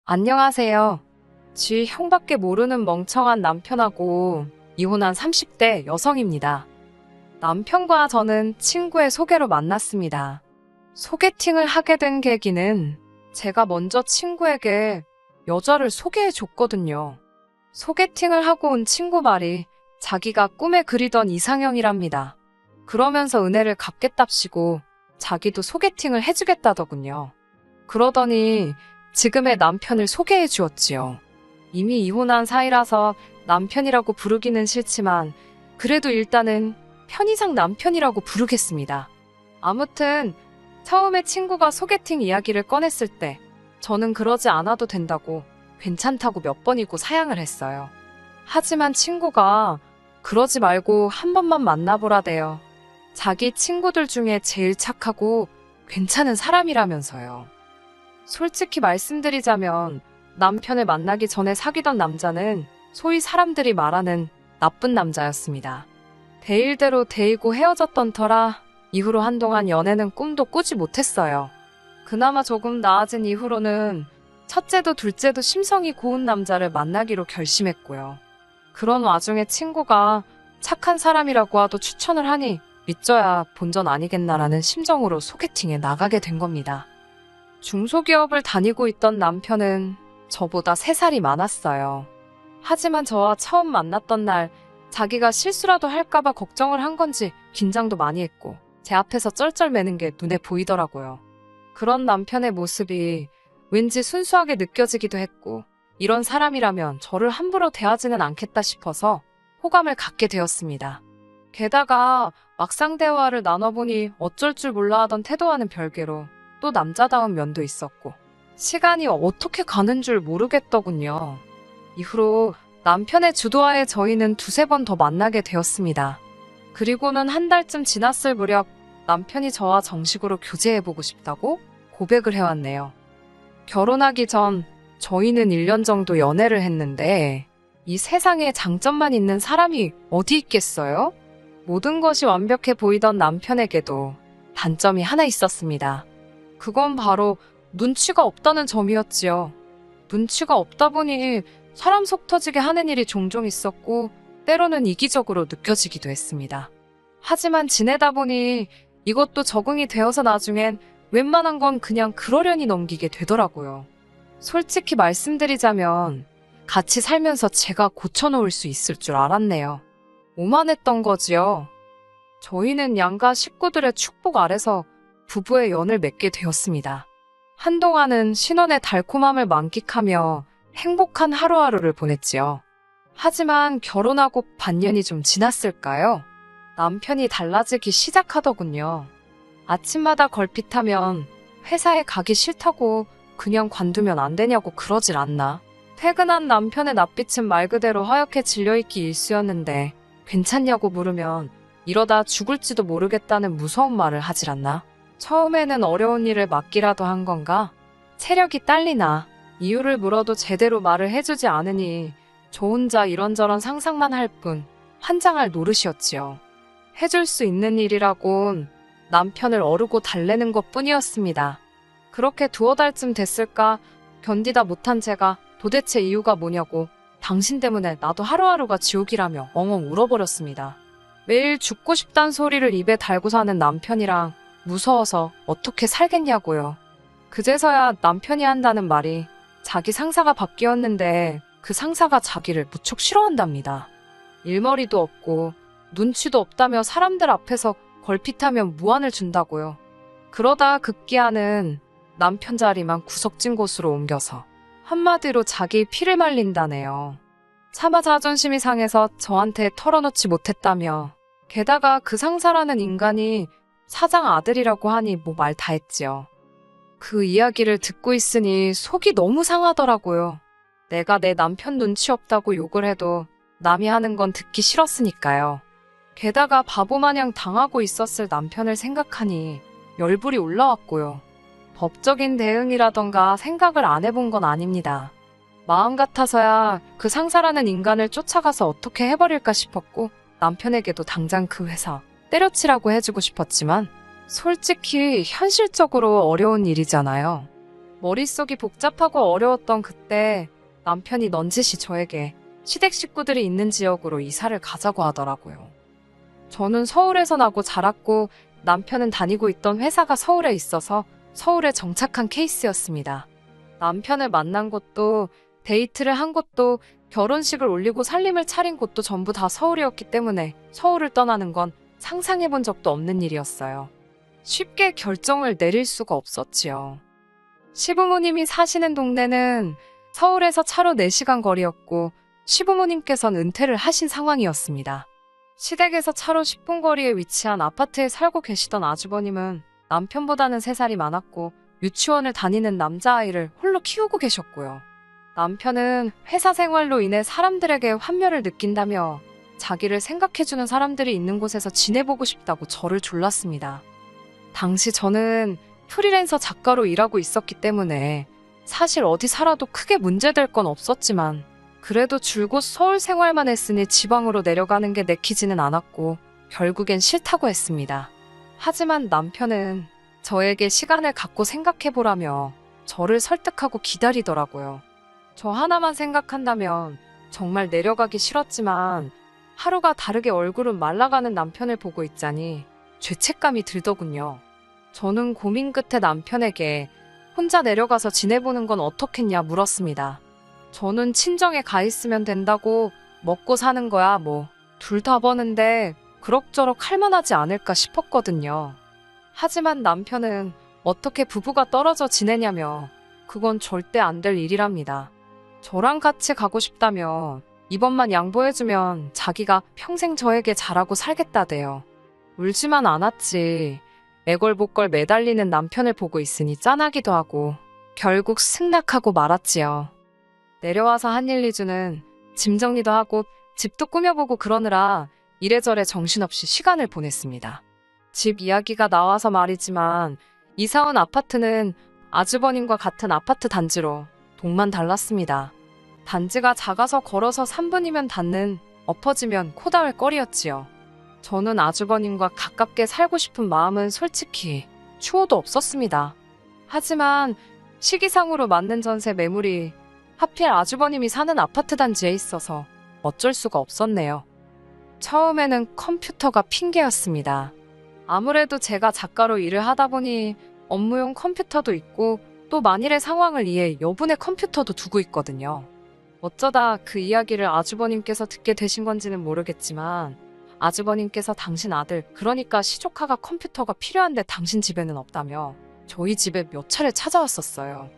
안녕하세요. 지 형밖에 모르는 멍청한 남편하고 이혼한 30대 여성입니다. 남편과 저는 친구의 소개로 만났습니다. 소개팅을 하게 된 계기는 제가 먼저 친구에게 여자를 소개해 줬거든요. 소개팅을 하고 온 친구 말이 자기가 꿈에 그리던 이상형이랍니다. 그러면서 은혜를 갚겠답시고 자기도 소개팅을 해주겠다더군요. 그러더니 지금의 남편을 소개해 주었지요. 이미 이혼한 사이라서 남편이라고 부르기는 싫지만 그래도 일단은 편의상 남편이라고 부르겠습니다. 아무튼 처음에 친구가 소개팅 이야기를 꺼냈을 때 저는 그러지 않아도 된다고 괜찮다고 몇 번이고 사양을 했어요. 하지만 친구가 그러지 말고 한 번만 만나보라대요. 자기 친구들 중에 제일 착하고 괜찮은 사람이라면서요. 솔직히 말씀드리자면 남편을 만나기 전에 사귀던 남자는 소위 사람들이 말하는 나쁜 남자였습니다. 데일대로 데이고 헤어졌던 터라 이후로 한동안 연애는 꿈도 꾸지 못했어요. 그나마 조금 나아진 이후로는 첫째도 둘째도 심성이 고운 남자를 만나기로 결심했고요. 그런 와중에 친구가 착한 사람이라고 하도 추천을 하니 믿져야 본전 아니겠나라는 심정으로 소개팅에 나가게 된 겁니다. 중소기업을 다니고 있던 남편은 저보다 3살이 많았어요. 하지만 저와 처음 만났던 날 자기가 실수라도 할까봐 걱정을 한 건지 긴장도 많이 했고 제 앞에서 쩔쩔매는 게 눈에 보이더라고요. 그런 남편의 모습이 왠지 순수하게 느껴지기도 했고 이런 사람이라면 저를 함부로 대하지는 않겠다 싶어서 호감을 갖게 되었습니다. 게다가 막상 대화를 나눠보니 어쩔 줄 몰라 하던 태도와는 별개로 또 남자다운 면도 있었고 시간이 어떻게 가는 줄 모르겠더군요. 이후로 남편의 주도하에 저희는 2-3번 더 만나게 되었습니다. 그리고는 한 달쯤 지났을 무렵 남편이 저와 정식으로 교제해보고 싶다고 고백을 해왔네요. 결혼하기 전 저희는 1년 정도 연애를 했는데 이 세상에 장점만 있는 사람이 어디 있겠어요? 모든 것이 완벽해 보이던 남편에게도 단점이 하나 있었습니다. 그건 바로 눈치가 없다는 점이었지요. 눈치가 없다 보니 사람 속 터지게 하는 일이 종종 있었고 때로는 이기적으로 느껴지기도 했습니다. 하지만 지내다 보니 이것도 적응이 되어서 나중엔 웬만한 건 그냥 그러려니 넘기게 되더라고요. 솔직히 말씀드리자면 같이 살면서 제가 고쳐놓을 수 있을 줄 알았네요. 오만했던 거지요. 저희는 양가 식구들의 축복 아래서 부부의 연을 맺게 되었습니다. 한동안은 신혼의 달콤함을 만끽하며 행복한 하루하루를 보냈지요. 하지만 결혼하고 반년이 좀 지났을까요? 남편이 달라지기 시작하더군요. 아침마다 걸핏하면 회사에 가기 싫다고 그냥 관두면 안 되냐고 그러질 않나. 퇴근한 남편의 낯빛은 말 그대로 하얗게 질려있기 일쑤였는데 괜찮냐고 물으면 이러다 죽을지도 모르겠다는 무서운 말을 하질 않나. 처음에는 어려운 일을 맡기라도 한 건가? 체력이 딸리나? 이유를 물어도 제대로 말을 해주지 않으니 저 혼자 이런저런 상상만 할 뿐 환장할 노릇이었지요. 해줄 수 있는 일이라곤 남편을 어르고 달래는 것뿐이었습니다. 그렇게 2-3달쯤 됐을까 견디다 못한 제가 도대체 이유가 뭐냐고 당신 때문에 나도 하루하루가 지옥이라며 엉엉 울어버렸습니다. 매일 죽고 싶단 소리를 입에 달고 사는 남편이랑 무서워서 어떻게 살겠냐고요. 그제서야 남편이 한다는 말이 자기 상사가 바뀌었는데 그 상사가 자기를 무척 싫어한답니다. 일머리도 없고 눈치도 없다며 사람들 앞에서 걸핏하면 무안을 준다고요. 그러다 급기야는 남편 자리만 구석진 곳으로 옮겨서 한마디로 자기 피를 말린다네요. 차마 자존심이 상해서 저한테 털어놓지 못했다며 게다가 그 상사라는 인간이 사장 아들이라고 하니 뭐 말 다 했지요. 그 이야기를 듣고 있으니 속이 너무 상하더라고요. 내가 내 남편 눈치 없다고 욕을 해도 남이 하는 건 듣기 싫었으니까요. 게다가 바보마냥 당하고 있었을 남편을 생각하니 열불이 올라왔고요. 법적인 대응이라던가 생각을 안 해본 건 아닙니다. 마음 같아서야 그 상사라는 인간을 쫓아가서 어떻게 해버릴까 싶었고 남편에게도 당장 그 회사 때려치라고 해주고 싶었지만 솔직히 현실적으로 어려운 일이잖아요. 머릿속이 복잡하고 어려웠던 그때 남편이 넌지시 저에게 시댁 식구들이 있는 지역으로 이사를 가자고 하더라고요. 저는 서울에서 나고 자랐고 남편은 다니고 있던 회사가 서울에 있어서 서울에 정착한 케이스였습니다. 남편을 만난 곳도 데이트를 한 곳도 결혼식을 올리고 살림을 차린 곳도 전부 다 서울이었기 때문에 서울을 떠나는 건 상상해본 적도 없는 일이었어요. 쉽게 결정을 내릴 수가 없었지요. 시부모님이 사시는 동네는 서울에서 차로 4시간 거리였고 시부모님께서는 은퇴를 하신 상황이었습니다. 시댁에서 차로 10분 거리에 위치한 아파트에 살고 계시던 아주버님은 남편보다는 3살이 많았고 유치원을 다니는 남자아이를 홀로 키우고 계셨고요. 남편은 회사 생활로 인해 사람들에게 환멸을 느낀다며 자기를 생각해주는 사람들이 있는 곳에서 지내보고 싶다고 저를 졸랐습니다. 당시 저는 프리랜서 작가로 일하고 있었기 때문에 사실 어디 살아도 크게 문제될 건 없었지만 그래도 줄곧 서울 생활만 했으니 지방으로 내려가는 게 내키지는 않았고 결국엔 싫다고 했습니다. 하지만 남편은 저에게 시간을 갖고 생각해보라며 저를 설득하고 기다리더라고요. 저 하나만 생각한다면 정말 내려가기 싫었지만 하루가 다르게 얼굴은 말라가는 남편을 보고 있자니 죄책감이 들더군요. 저는 고민 끝에 남편에게 혼자 내려가서 지내보는 건 어떻겠냐 물었습니다. 저는 친정에 가 있으면 된다고 먹고 사는 거야 뭐 둘 다 버는데 그럭저럭 할만하지 않을까 싶었거든요. 하지만 남편은 어떻게 부부가 떨어져 지내냐며 그건 절대 안 될 일이랍니다. 저랑 같이 가고 싶다며 이번만 양보해주면 자기가 평생 저에게 잘하고 살겠다대요. 울지만 않았지. 애걸복걸 매달리는 남편을 보고 있으니 짠하기도 하고 결국 승낙하고 말았지요. 내려와서 한 1, 2주는 짐 정리도 하고 집도 꾸며보고 그러느라 이래저래 정신없이 시간을 보냈습니다. 집 이야기가 나와서 말이지만 이사온 아파트는 아주버님과 같은 아파트 단지로 동만 달랐습니다. 단지가 작아서 걸어서 3분이면 닿는 엎어지면 코 닿을 거리였지요. 저는 아주버님과 가깝게 살고 싶은 마음은 솔직히 추호도 없었습니다. 하지만 시기상으로 맞는 전세 매물이 하필 아주버님이 사는 아파트 단지에 있어서 어쩔 수가 없었네요. 처음에는 컴퓨터가 핑계였습니다. 아무래도 제가 작가로 일을 하다 보니 업무용 컴퓨터도 있고 또 만일의 상황을 이해 여분의 컴퓨터도 두고 있거든요. 어쩌다 그 이야기를 아주버님께서 듣게 되신 건지는 모르겠지만 아주버님께서 당신 아들 그러니까 시조카가 컴퓨터가 필요한데 당신 집에는 없다며 저희 집에 몇 차례 찾아왔었어요.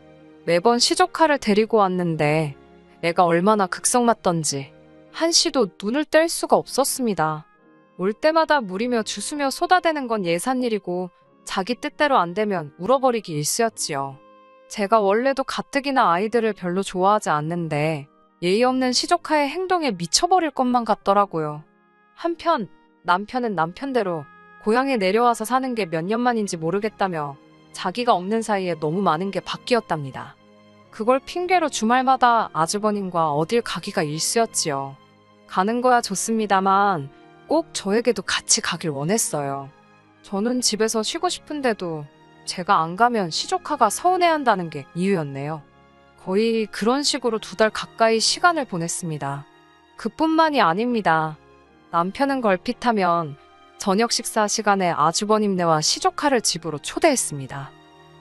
매번 시조카를 데리고 왔는데 애가 얼마나 극성맞던지 한시도 눈을 뗄 수가 없었습니다. 올 때마다 물이며 주스며 쏟아대는 건 예산일이고 자기 뜻대로 안 되면 울어버리기 일쑤였지요. 제가 원래도 가뜩이나 아이들을 별로 좋아하지 않는데 예의 없는 시조카의 행동에 미쳐버릴 것만 같더라고요. 한편 남편은 남편대로 고향에 내려와서 사는 게 몇 년 만인지 모르겠다며 자기가 없는 사이에 너무 많은 게 바뀌었답니다. 그걸 핑계로 주말마다 아주버님과 어딜 가기가 일쑤였지요. 가는 거야 좋습니다만 꼭 저에게도 같이 가길 원했어요. 저는 집에서 쉬고 싶은데도 제가 안 가면 시조카가 서운해한다는 게 이유였네요. 거의 그런 식으로 2달 가까이 시간을 보냈습니다. 그뿐만이 아닙니다. 남편은 걸핏하면 저녁 식사 시간에 아주버님네와 시조카를 집으로 초대했습니다.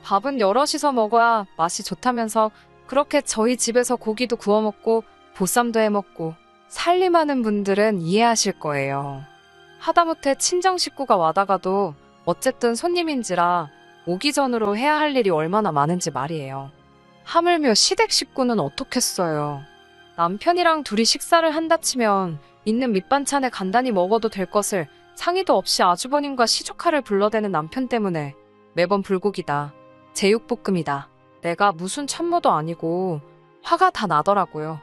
밥은 여럿이서 먹어야 맛이 좋다면서 그렇게 저희 집에서 고기도 구워 먹고 보쌈도 해 먹고 살림하는 분들은 이해하실 거예요. 하다못해 친정 식구가 와다가도 어쨌든 손님인지라 오기 전으로 해야 할 일이 얼마나 많은지 말이에요. 하물며 시댁 식구는 어떻겠어요. 남편이랑 둘이 식사를 한다 치면 있는 밑반찬에 간단히 먹어도 될 것을 상의도 없이 아주버님과 시조카를 불러대는 남편 때문에 매번 불고기다, 제육볶음이다, 내가 무슨 천모도 아니고 화가 다 나더라고요.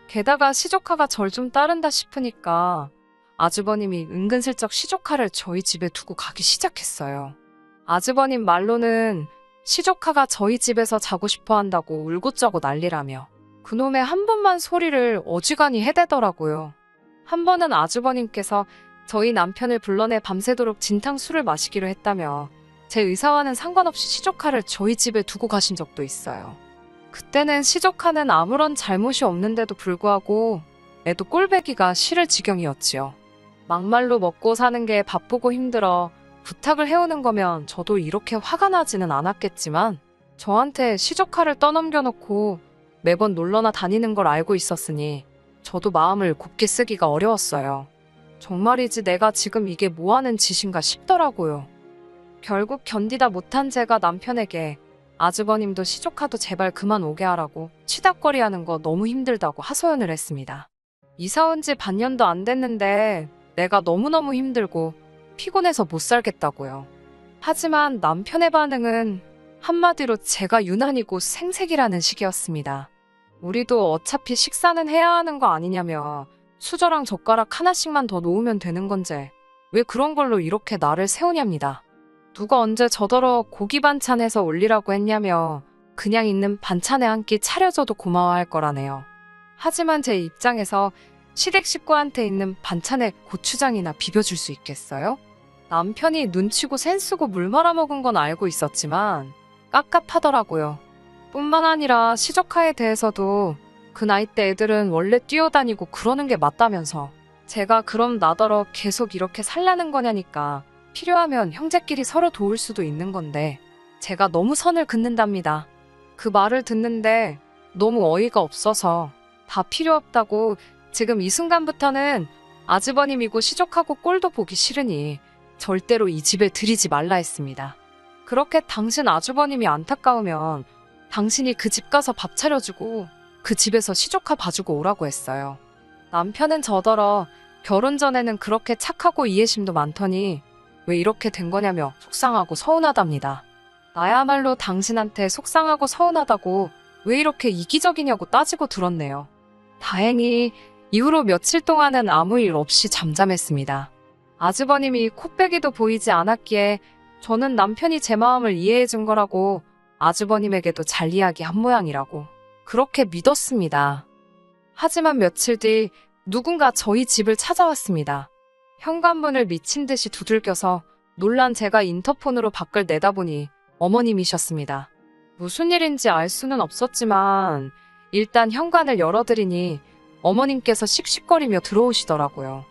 게다가 시조카가 절 좀 따른다 싶으니까 아주버님이 은근슬쩍 시조카를 저희 집에 두고 가기 시작했어요. 아주버님 말로는 시조카가 저희 집에서 자고 싶어 한다고 울고짜고 난리라며 그놈의 한 번만 소리를 어지간히 해대더라고요. 한 번은 아주버님께서 저희 남편을 불러내 밤새도록 진탕술을 마시기로 했다며 제 의사와는 상관없이 시조카를 저희 집에 두고 가신 적도 있어요. 그때는 시조카는 아무런 잘못이 없는데도 불구하고 애도 꼴배기가 싫을 지경이었지요. 막말로 먹고 사는 게 바쁘고 힘들어 부탁을 해오는 거면 저도 이렇게 화가 나지는 않았겠지만 저한테 시조카를 떠넘겨놓고 매번 놀러나 다니는 걸 알고 있었으니 저도 마음을 곱게 쓰기가 어려웠어요. 정말이지 내가 지금 이게 뭐하는 짓인가 싶더라고요. 결국 견디다 못한 제가 남편에게 아주버님도 시조카도 제발 그만 오게 하라고 치닥거리하는 거 너무 힘들다고 하소연을 했습니다. 이사 온 지 반년도 안 됐는데 내가 너무너무 힘들고 피곤해서 못 살겠다고요. 하지만 남편의 반응은 한마디로 제가 유난이고 생색이라는 식이었습니다. 우리도 어차피 식사는 해야 하는 거 아니냐며 수저랑 젓가락 하나씩만 더 놓으면 되는 건데 왜 그런 걸로 이렇게 나를 세우냐입니다. 누가 언제 저더러 고기 반찬해서 올리라고 했냐며 그냥 있는 반찬에 한 끼 차려줘도 고마워할 거라네요. 하지만 제 입장에서 시댁 식구한테 있는 반찬에 고추장이나 비벼줄 수 있겠어요? 남편이 눈치고 센스고 물 말아먹은 건 알고 있었지만 깝깝하더라고요. 뿐만 아니라 시조카에 대해서도 그 나이 때 애들은 원래 뛰어다니고 그러는 게 맞다면서 제가 그럼 나더러 계속 이렇게 살라는 거냐니까 필요하면 형제끼리 서로 도울 수도 있는 건데 제가 너무 선을 긋는답니다. 그 말을 듣는데 너무 어이가 없어서 다 필요 없다고 지금 이 순간부터는 아주버님이고 시족하고 꼴도 보기 싫으니 절대로 이 집에 들이지 말라 했습니다. 그렇게 당신 아주버님이 안타까우면 당신이 그 집 가서 밥 차려주고 그 집에서 시조카 봐주고 오라고 했어요. 남편은 저더러 결혼 전에는 그렇게 착하고 이해심도 많더니 왜 이렇게 된 거냐며 속상하고 서운하답니다. 나야말로 당신한테 속상하고 서운하다고 왜 이렇게 이기적이냐고 따지고 들었네요. 다행히 이후로 며칠 동안은 아무 일 없이 잠잠했습니다. 아주버님이 코빼기도 보이지 않았기에 저는 남편이 제 마음을 이해해 준 거라고 아주버님에게도 잘 이야기한 모양이라고 그렇게 믿었습니다. 하지만 며칠 뒤 누군가 저희 집을 찾아왔습니다. 현관문을 미친 듯이 두들겨서 놀란 제가 인터폰으로 밖을 내다보니 어머님이셨습니다. 무슨 일인지 알 수는 없었지만 일단 현관을 열어드리니 어머님께서 씩씩거리며 들어오시더라고요.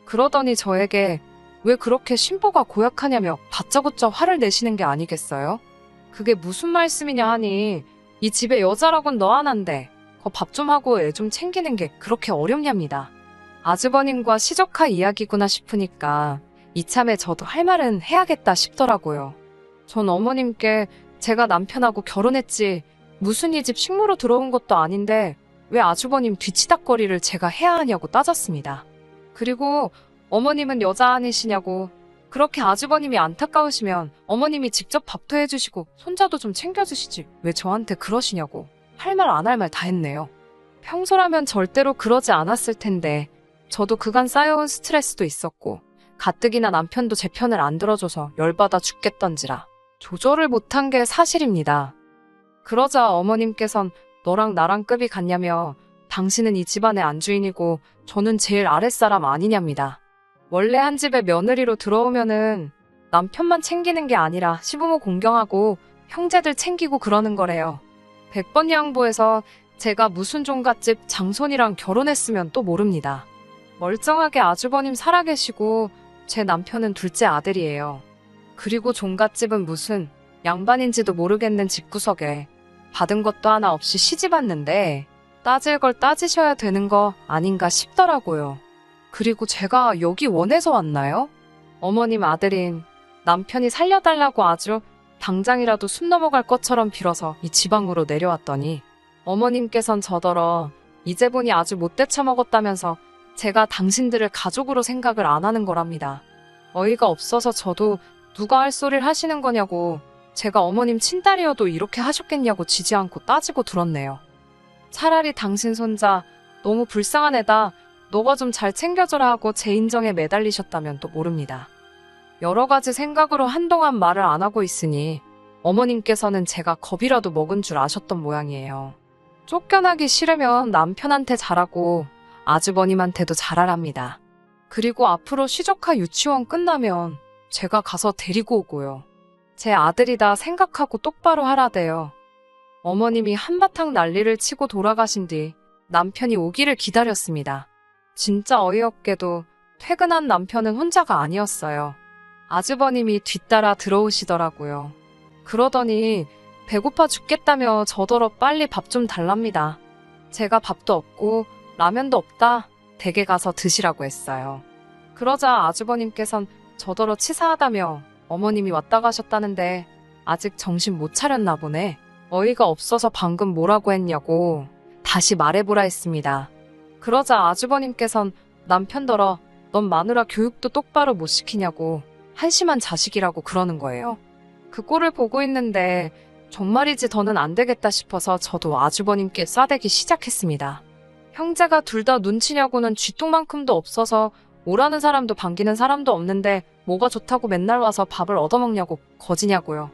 그러더니 저에게 왜 그렇게 신보가 고약하냐며 다짜고짜 화를 내시는 게 아니겠어요? 그게 무슨 말씀이냐 하니 이 집에 여자라곤 너 하나인데 거 밥 좀 하고 애 좀 챙기는 게 그렇게 어렵냐입니다. 아주버님과 시조카 이야기구나 싶으니까 이참에 저도 할 말은 해야겠다 싶더라고요. 전 어머님께 제가 남편하고 결혼했지 무슨 이 집 식모로 들어온 것도 아닌데 왜 아주버님 뒤치다꺼리를 제가 해야 하냐고 따졌습니다. 그리고 어머님은 여자 아니시냐고 그렇게 아주버님이 안타까우시면 어머님이 직접 밥도 해주시고 손자도 좀 챙겨주시지 왜 저한테 그러시냐고 할 말 안 할 말 다 했네요. 평소라면 절대로 그러지 않았을 텐데 저도 그간 쌓여온 스트레스도 있었고 가뜩이나 남편도 제 편을 안 들어줘서 열받아 죽겠던지라 조절을 못한 게 사실입니다. 그러자 어머님께선 너랑 나랑 급이 같냐며 당신은 이 집안의 안주인이고 저는 제일 아랫사람 아니냐입니다. 원래 한 집에 며느리로 들어오면은 남편만 챙기는 게 아니라 시부모 공경하고 형제들 챙기고 그러는 거래요. 100번 양보해서 제가 무슨 종갓집 장손이랑 결혼했으면 또 모릅니다. 멀쩡하게 아주버님 살아계시고 제 남편은 둘째 아들이에요. 그리고 종갓집은 무슨 양반인지도 모르겠는 집구석에 받은 것도 하나 없이 시집 왔는데 따질 걸 따지셔야 되는 거 아닌가 싶더라고요. 그리고 제가 여기 원해서 왔나요? 어머님 아들인 남편이 살려달라고 아주 당장이라도 숨 넘어갈 것처럼 빌어서 이 지방으로 내려왔더니 어머님께선 저더러 이제 보니 아주 못돼 처먹었다면서 제가 당신들을 가족으로 생각을 안 하는 거랍니다. 어이가 없어서 저도 누가 할 소리를 하시는 거냐고 제가 어머님 친딸이어도 이렇게 하셨겠냐고 지지 않고 따지고 들었네요. 차라리 당신 손자 너무 불쌍한 애다. 너가 좀 잘 챙겨줘라 하고 제 인정에 매달리셨다면 또 모릅니다. 여러 가지 생각으로 한동안 말을 안 하고 있으니 어머님께서는 제가 겁이라도 먹은 줄 아셨던 모양이에요. 쫓겨나기 싫으면 남편한테 잘하고 아주버님한테도 잘하랍니다. 그리고 앞으로 시조카 유치원 끝나면 제가 가서 데리고 오고요. 제 아들이다 생각하고 똑바로 하라대요. 어머님이 한바탕 난리를 치고 돌아가신 뒤 남편이 오기를 기다렸습니다. 진짜 어이없게도 퇴근한 남편은 혼자가 아니었어요. 아주버님이 뒤따라 들어오시더라고요. 그러더니 배고파 죽겠다며 저더러 빨리 밥 좀 달랍니다. 제가 밥도 없고 라면도 없다. 댁에 가서 드시라고 했어요. 그러자 아주버님께선 저더러 치사하다며 어머님이 왔다 가셨다는데 아직 정신 못 차렸나 보네. 어이가 없어서 방금 뭐라고 했냐고 다시 말해보라 했습니다. 그러자 아주버님께선 남편더러 넌 마누라 교육도 똑바로 못 시키냐고 한심한 자식이라고 그러는 거예요. 그 꼴을 보고 있는데 정말이지 더는 안 되겠다 싶어서 저도 아주버님께 싸대기 시작했습니다. 형제가 둘 다 눈치냐고는 쥐똥만큼도 없어서 오라는 사람도 반기는 사람도 없는데 뭐가 좋다고 맨날 와서 밥을 얻어먹냐고 거지냐고요.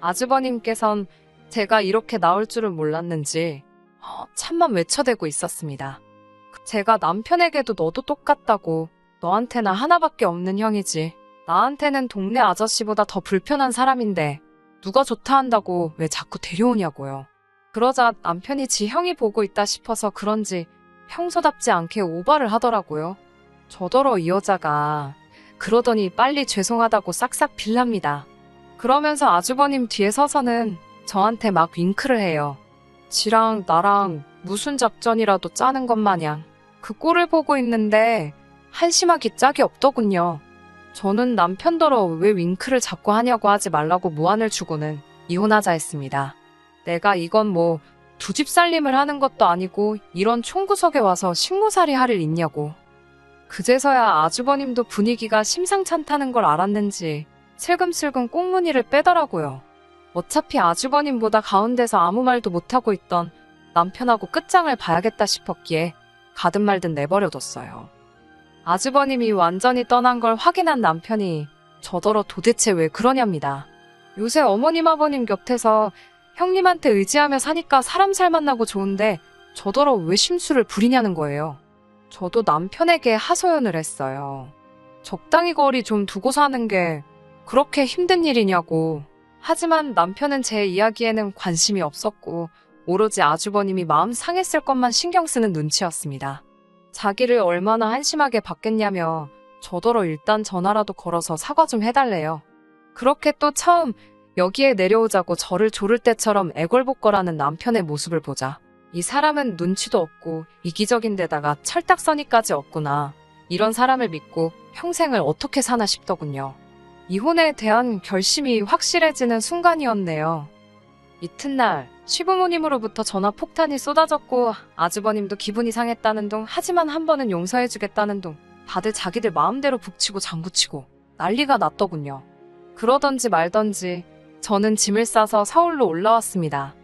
아주버님께선 제가 이렇게 나올 줄은 몰랐는지 참만 외쳐대고 있었습니다. 제가 남편에게도 너도 똑같다고 너한테나 하나밖에 없는 형이지 나한테는 동네 아저씨보다 더 불편한 사람인데 누가 좋다 한다고 왜 자꾸 데려오냐고요. 그러자 남편이 지 형이 보고 있다 싶어서 그런지 평소답지 않게 오바를 하더라고요. 저더러 이 여자가 그러더니 빨리 죄송하다고 싹싹 빌랍니다. 그러면서 아주버님 뒤에 서서는 저한테 막 윙크를 해요. 지랑 나랑 무슨 작전이라도 짜는 것 마냥 그 꼴을 보고 있는데 한심하기 짝이 없더군요. 저는 남편더러 왜 윙크를 자꾸 하냐고 하지 말라고 무안을 주고는 이혼하자 했습니다. 내가 이건 뭐 두 집 살림을 하는 것도 아니고 이런 총구석에 와서 식모살이 할 일 있냐고. 그제서야 아주버님도 분위기가 심상찮다는 걸 알았는지 슬금슬금 꽁무니를 빼더라고요. 어차피 아주버님보다 가운데서 아무 말도 못하고 있던 남편하고 끝장을 봐야겠다 싶었기에 가든 말든 내버려뒀어요. 아주버님이 완전히 떠난 걸 확인한 남편이 저더러 도대체 왜 그러냐입니다. 요새 어머님 아버님 곁에서 형님한테 의지하며 사니까 사람 살 만나고 좋은데 저더러 왜 심술을 부리냐는 거예요. 저도 남편에게 하소연을 했어요. 적당히 거리 좀 두고 사는 게 그렇게 힘든 일이냐고. 하지만 남편은 제 이야기에는 관심이 없었고 오로지 아주버님이 마음 상했을 것만 신경 쓰는 눈치였습니다. 자기를 얼마나 한심하게 봤겠냐며 저더러 일단 전화라도 걸어서 사과 좀 해달래요. 그렇게 또 처음 여기에 내려오자고 저를 조를 때처럼 애걸복걸하는 남편의 모습을 보자 이 사람은 눈치도 없고 이기적인 데다가 철딱서니까지 없구나. 이런 사람을 믿고 평생을 어떻게 사나 싶더군요. 이혼에 대한 결심이 확실해지는 순간이었네요. 이튿날 시부모님으로부터 전화 폭탄이 쏟아졌고 아주버님도 기분이 상했다는 둥 하지만 한 번은 용서해주겠다는 둥 다들 자기들 마음대로 북치고 장구치고 난리가 났더군요. 그러던지 말던지 저는 짐을 싸서 서울로 올라왔습니다.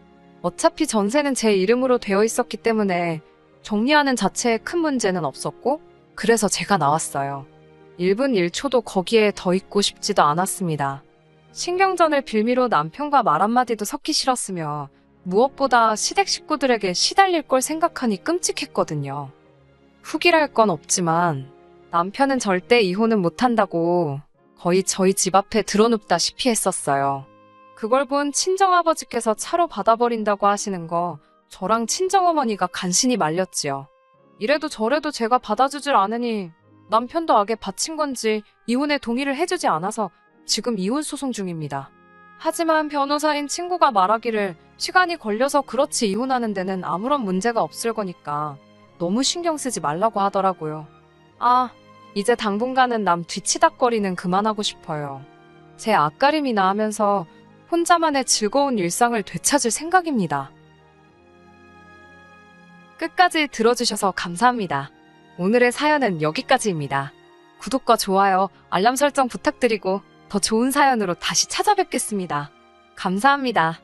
어차피 전세는 제 이름으로 되어 있었기 때문에 정리하는 자체에 큰 문제는 없었고 그래서 제가 나왔어요. 1분 1초도 거기에 더 있고 싶지도 않았습니다. 신경전을 빌미로 남편과 말 한마디도 섞기 싫었으며 무엇보다 시댁 식구들에게 시달릴 걸 생각하니 끔찍했거든요. 후기랄 건 없지만 남편은 절대 이혼은 못한다고 거의 저희 집 앞에 드러눕다시피 했었어요. 그걸 본 친정아버지께서 차로 받아버린다고 하시는 거 저랑 친정어머니가 간신히 말렸지요. 이래도 저래도 제가 받아주질 않으니 남편도 악에 바친 건지 이혼에 동의를 해주지 않아서 지금 이혼 소송 중입니다. 하지만 변호사인 친구가 말하기를 시간이 걸려서 그렇지 이혼하는 데는 아무런 문제가 없을 거니까 너무 신경 쓰지 말라고 하더라고요. 이제 당분간은 남 뒤치닥거리는 그만하고 싶어요. 제 앞가림이나 하면서 혼자만의 즐거운 일상을 되찾을 생각입니다. 끝까지 들어주셔서 감사합니다. 오늘의 사연은 여기까지입니다. 구독과 좋아요, 알람 설정 부탁드리고 더 좋은 사연으로 다시 찾아뵙겠습니다. 감사합니다.